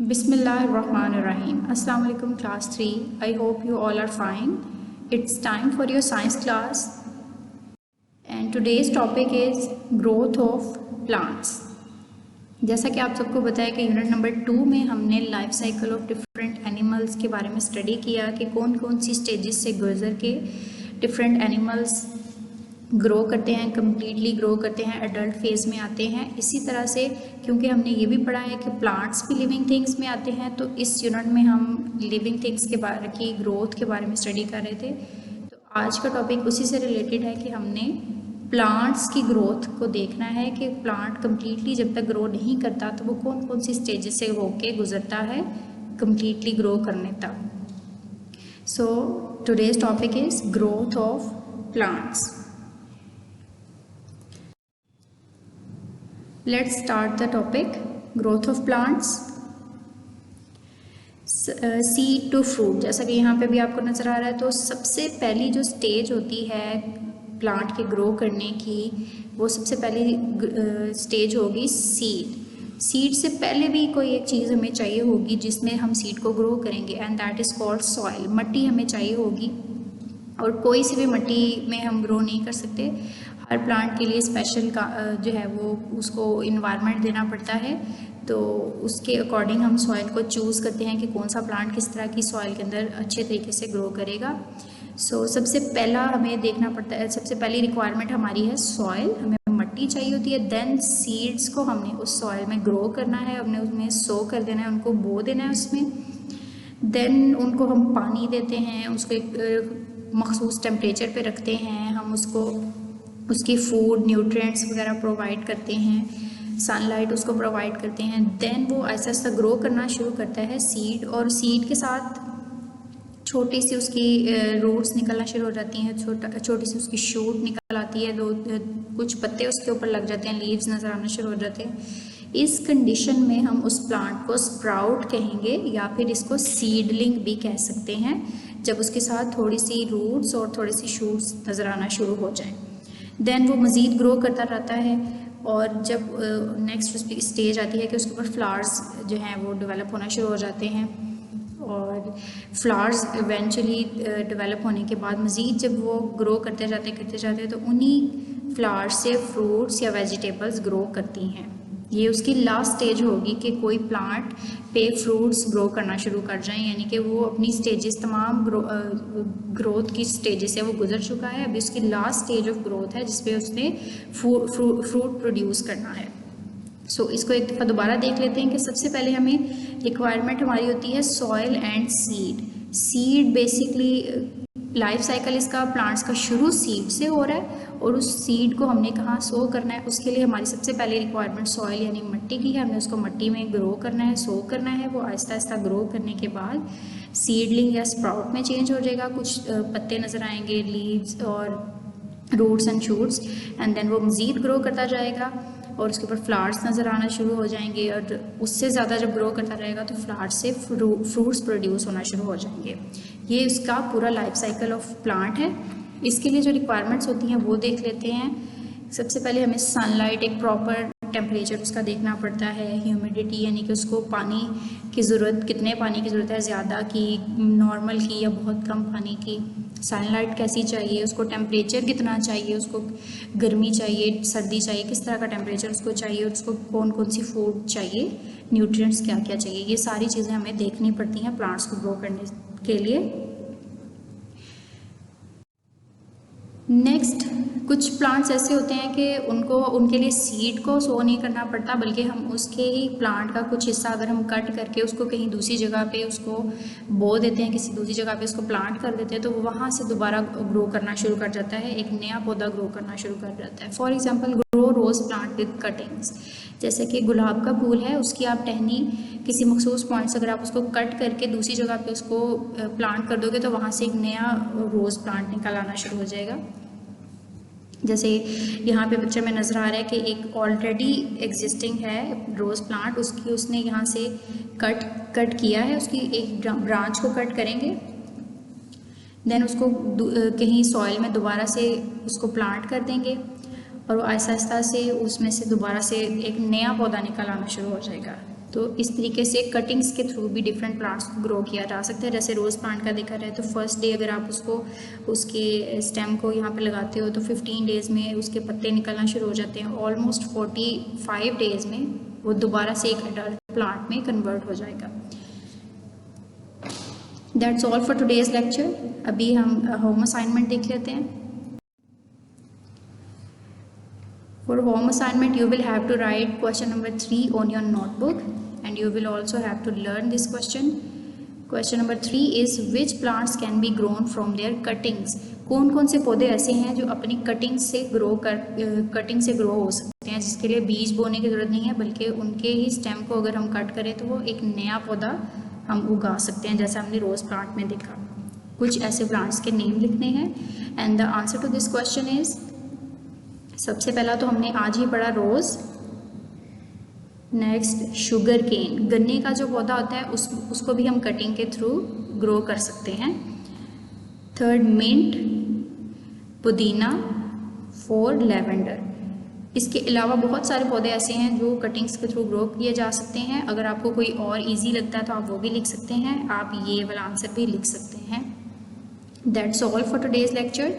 Bismillahirrahmanirrahim. Assalamu alaikum class 3. I hope you all are fine. It's time for your science class and today's topic is growth of plants. जैसा कि आप सबको पता है कि unit number 2 में हमने life cycle of different animals के बारे में स्टडी किया कि कौन कौन सी स्टेजेस से गुजर के डिफरेंट एनिमल्स ग्रो करते हैं, कम्प्लीटली ग्रो करते हैं, एडल्ट फेज़ में आते हैं। इसी तरह से क्योंकि हमने ये भी पढ़ा है कि प्लांट्स भी लिविंग थिंग्स में आते हैं, तो इस यूनिट में हम लिविंग थिंग्स के बारे की ग्रोथ के बारे में स्टडी कर रहे थे। तो आज का टॉपिक उसी से रिलेटेड है कि हमने प्लांट्स की ग्रोथ को देखना है कि प्लांट कम्प्लीटली जब तक ग्रो नहीं करता तो वो कौन कौन सी स्टेजेस से होके गुजरता है कम्प्लीटली ग्रो करने तक। So today's topic is growth of plants. Let's start the topic. Growth of plants. Seed to fruit, जैसा कि यहाँ पे भी आपको नज़र आ रहा है। तो सबसे पहली जो स्टेज होती है प्लांट के ग्रो करने की, वो सबसे पहली स्टेज होगी सीड। सीड से पहले भी कोई एक चीज़ हमें चाहिए होगी जिसमें हम सीड को ग्रो करेंगे, and that is called soil. मिट्टी हमें चाहिए होगी और कोई सी भी मिट्टी में हम ग्रो नहीं कर सकते। हर प्लांट के लिए स्पेशल का जो है वो उसको इन्वायरमेंट देना पड़ता है, तो उसके अकॉर्डिंग हम सॉइल को चूज़ करते हैं कि कौन सा प्लांट किस तरह की सॉइल के अंदर अच्छे तरीके से ग्रो करेगा। सो सबसे पहला हमें देखना पड़ता है, सबसे पहली रिक्वायरमेंट हमारी है सॉइल। हमें मिट्टी चाहिए होती है, देन सीड्स को हमने उस सॉइल में ग्रो करना है, हमने उसमें सो कर देना है, उनको बो देना है उसमें। देन उनको हम पानी देते हैं, उसको एक मखसूस टेम्परेचर पे रखते हैं, हम उसको उसकी फूड न्यूट्रिएंट्स वगैरह प्रोवाइड करते हैं, सनलाइट उसको प्रोवाइड करते हैं। देन वो ऐसा ऐसा ग्रो करना शुरू करता है सीड, और सीड के साथ छोटी सी उसकी रूट्स निकलना शुरू हो जाती हैं, छोटी सी उसकी शूट निकल आती है, कुछ पत्ते उसके ऊपर लग जाते हैं, लीव्स नज़र आना शुरू हो जाते हैं। इस कंडीशन में हम उस प्लांट को स्प्राउट कहेंगे या फिर इसको सीडलिंग भी कह सकते हैं, जब उसके साथ थोड़ी सी रूट्स और थोड़ी सी शूट्स नज़र आना शुरू हो जाएँ। देन वो मज़ीद ग्रो करता रहता है, और जब नेक्स्ट उस पर स्टेज आती है कि उसके ऊपर फ्लावर्स जो हैं वो डेवलप होना शुरू हो जाते हैं, और फ्लावर्स इवेंचुअली डेवलप होने के बाद मज़ीद जब वो ग्रो करते जाते तो उन्हीं फ्लावर्स से फ्रूट्स या वेजिटेबल्स ग्रो करती हैं। ये उसकी लास्ट स्टेज होगी कि कोई प्लांट पे फ्रूट्स ग्रो करना शुरू कर जाएं, यानी कि वो अपनी स्टेजेस तमाम ग्रोथ की स्टेजेस से वो गुजर चुका है। अभी उसकी लास्ट स्टेज ऑफ ग्रोथ है जिसपे उसने फ्रूट प्रोड्यूस करना है। सो इसको एक दफ़ा दोबारा देख लेते हैं कि सबसे पहले हमें रिक्वायरमेंट हमारी होती है soil and seed. Seed basically life cycle इसका प्लांट्स का शुरू सीड से हो रहा है, और उस सीड को हमने कहाँ सो करना है, उसके लिए हमारी सबसे पहले रिक्वायरमेंट सॉइल यानी मिट्टी की है। हमने उसको मिट्टी में ग्रो करना है, सो करना है। वो आहिस्ता आहिस्ता ग्रो करने के बाद सीडलिंग या स्प्राउट में चेंज हो जाएगा, कुछ पत्ते नज़र आएंगे, लीव्स और roots and shoots, and then वो मज़ीद ग्रो करता जाएगा और उसके ऊपर फ्लावर्स नज़र आना शुरू हो जाएंगे, और उससे ज़्यादा जब ग्रो करता रहेगा तो फ्लावर्स से फ्रूट्स प्रोड्यूस होना शुरू हो जाएंगे। ये इसका पूरा लाइफ साइकिल ऑफ प्लांट है। इसके लिए जो रिक्वायरमेंट्स होती हैं वो देख लेते हैं। सबसे पहले हमें सनलाइट, एक प्रॉपर टेम्परेचर उसका देखना पड़ता है, ह्यूमिडिटी यानी कि उसको पानी की ज़रूरत, कितने पानी की ज़रूरत है, ज़्यादा की, नॉर्मल की या बहुत कम पानी की, सनलाइट कैसी चाहिए, उसको टेम्परेचर कितना चाहिए, उसको गर्मी चाहिए, सर्दी चाहिए, किस तरह का टेम्परेचर उसको चाहिए, और उसको कौन कौन सी फूड चाहिए, न्यूट्रिएंट्स क्या क्या चाहिए, ये सारी चीज़ें हमें देखनी पड़ती हैं प्लांट्स को ग्रो करने के लिए। नेक्स्ट, कुछ प्लांट्स ऐसे होते हैं कि उनके लिए सीड को सो नहीं करना पड़ता, बल्कि हम उसके ही प्लांट का कुछ हिस्सा अगर हम कट करके उसको कहीं दूसरी जगह पे उसको बो देते हैं, किसी दूसरी जगह पे उसको प्लांट कर देते हैं, तो वो वहाँ से दोबारा ग्रो करना शुरू कर जाता है, एक नया पौधा ग्रो करना शुरू कर जाता है। For example, grow rose plant with cuttings. जैसे कि गुलाब का फूल है, उसकी आप टहनी किसी मखसूस पॉइंट से अगर आप उसको कट करके दूसरी जगह पे उसको प्लांट कर दोगे तो वहाँ से एक नया रोज़ प्लांट निकल आना शुरू हो जाएगा। जैसे यहाँ पे पिक्चर में नज़र आ रहा है कि एक ऑलरेडी एग्जिस्टिंग है रोज़ प्लांट, उसने यहाँ से कट किया है, उसकी एक ब्रांच को कट करेंगे, देन उसको कहीं सॉइल में दोबारा से उसको प्लांट कर देंगे, और आहिस्ता आहिस्ता से उसमें से दोबारा से एक नया पौधा निकल आना शुरू हो जाएगा। तो इस तरीके से कटिंग्स के थ्रू भी डिफरेंट प्लांट्स को ग्रो किया जा सकता है। जैसे रोज़ प्लांट का देखा जाए तो फर्स्ट डे अगर आप उसके स्टेम को यहाँ पे लगाते हो तो 15 डेज़ में उसके पत्ते निकलना शुरू हो जाते हैं। ऑलमोस्ट 45 डेज़ में वो दोबारा से एक अडल्ट प्लांट में कन्वर्ट हो जाएगा। That's all for today's lecture. अभी हम होम असाइनमेंट देख लेते हैं। For home assignment, you will have to write question number 3 on your notebook, and you will also have to learn this question. Question number 3 is which plants can be grown from their cuttings? कौन कौन से पौधे ऐसे हैं जो अपनी cutting से grow हो सकते हैं, जिसके लिए बीज बोने की ज़रूरत नहीं है, बल्कि उनके ही स्टेम को अगर हम कट करें तो वो एक नया पौधा हम उगा सकते हैं, जैसा हमने रोज़ प्लांट में देखा। कुछ ऐसे प्लांट्स के नेम लिखने हैं and the answer to this question is, सबसे पहला तो हमने आज ही पढ़ा रोज़, नेक्स्ट शुगर केन, गन्ने का जो पौधा होता है उसको भी हम कटिंग के थ्रू ग्रो कर सकते हैं। थर्ड मिंट, पुदीना, फोर्थ लेवेंडर। इसके अलावा बहुत सारे पौधे ऐसे हैं जो कटिंग्स के थ्रू ग्रो किए जा सकते हैं। अगर आपको कोई और इजी लगता है तो आप वो भी लिख सकते हैं, आप ये वाला आंसर भी लिख सकते हैं। That's all for today's lecture.